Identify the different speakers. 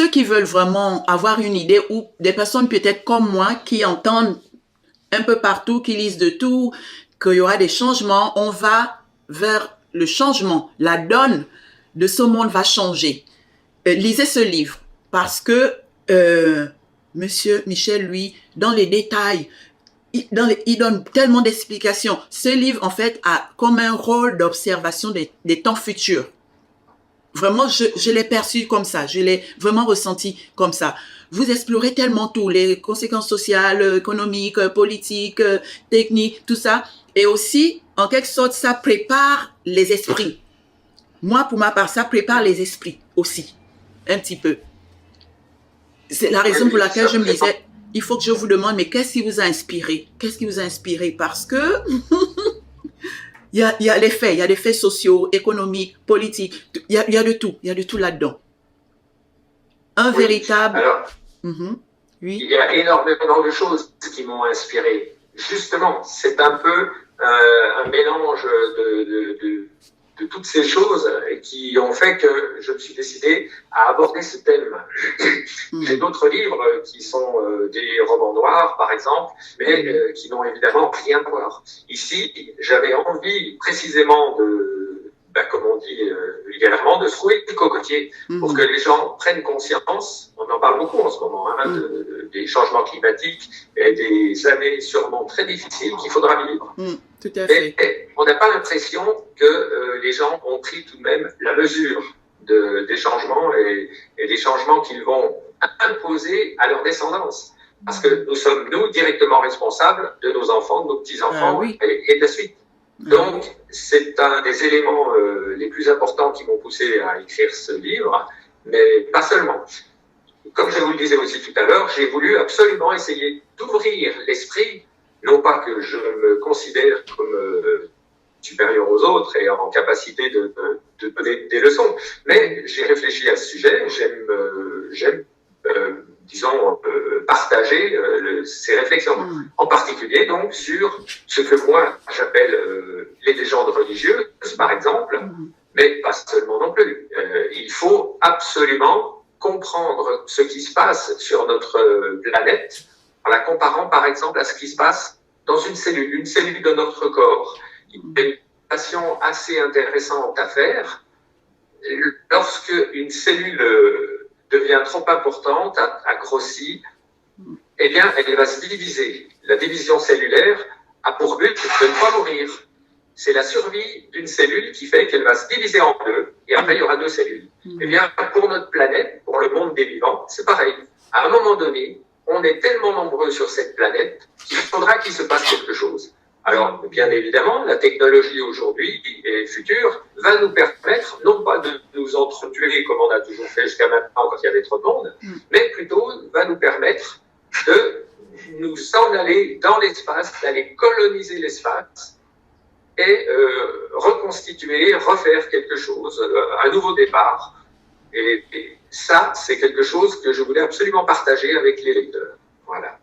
Speaker 1: ceux qui veulent vraiment avoir une idée, ou des personnes peut-être comme moi qui entendent un peu partout, qui lisent de tout, qu'il y aura des changements, on va vers le changement. La donne de ce monde va changer. Lisez ce livre parce que Monsieur Michel, lui, dans les détails, il donne tellement d'explications. Ce livre, en fait, a comme un rôle d'observation des temps futurs. Vraiment, je l'ai perçu comme ça. Je l'ai vraiment ressenti comme ça. Vous explorez tellement tout, les conséquences sociales, économiques, politiques, techniques, tout ça. Et aussi, en quelque sorte, ça prépare les esprits. Moi, pour ma part, ça prépare les esprits aussi, un petit peu. C'est la raison pour laquelle je me disais, il faut que je vous demande, mais qu'est-ce qui vous a inspiré? Qu'est-ce qui vous a inspiré? Parce que il y a les faits, il y a des faits sociaux, économiques, politiques, il y a de tout là-dedans. Un véritable...
Speaker 2: Alors,
Speaker 1: oui.
Speaker 2: Il y a énormément de choses qui m'ont inspiré. Justement, c'est un peu un mélange de toutes ces choses qui ont fait que je me suis décidé à aborder ce thème. J'ai d'autres livres qui sont des romans noirs, par exemple, mais qui n'ont évidemment rien à voir. Ici, j'avais envie précisément comme on dit vulgairement, de secouer le cocotier pour que les gens prennent conscience. On en parle beaucoup en ce moment, des changements climatiques et des années sûrement très difficiles qu'il faudra vivre.
Speaker 1: Tout à fait.
Speaker 2: Et on n'a pas l'impression que les gens ont pris tout de même la mesure des changements et des changements qu'ils vont imposer à leur descendance. Parce que nous sommes, nous, directement responsables de nos enfants, de nos petits-enfants et de la suite. Donc, c'est un des éléments les plus importants qui m'ont poussé à écrire ce livre, mais pas seulement. Comme je vous le disais aussi tout à l'heure, j'ai voulu absolument essayer d'ouvrir l'esprit, non pas que je me considère comme supérieur aux autres et en capacité de donner des leçons, mais j'ai réfléchi à ce sujet, j'aime disons, partager ces réflexions. En particulier, donc, sur ce que moi, j'appelle les légendes religieuses, par exemple, mais pas seulement non plus. Il faut absolument comprendre ce qui se passe sur notre planète en la comparant, par exemple, à ce qui se passe dans une cellule de notre corps. Il y a une relation assez intéressante à faire. Lorsque une cellule devient trop importante, a grossi, eh bien, elle va se diviser. La division cellulaire a pour but de ne pas mourir. C'est la survie d'une cellule qui fait qu'elle va se diviser en deux, et après, il y aura deux cellules. Eh bien, pour notre planète, pour le monde des vivants, c'est pareil. À un moment donné, on est tellement nombreux sur cette planète qu'il faudra qu'il se passe quelque chose. Alors, bien évidemment, la technologie aujourd'hui et future va nous permettre, non pas de nous entretuer comme on a toujours fait jusqu'à maintenant quand il y avait trop de monde, mais plutôt va nous permettre de nous en aller dans l'espace, d'aller coloniser l'espace et reconstituer, refaire quelque chose, un nouveau départ. Et ça, c'est quelque chose que je voulais absolument partager avec les lecteurs. Voilà.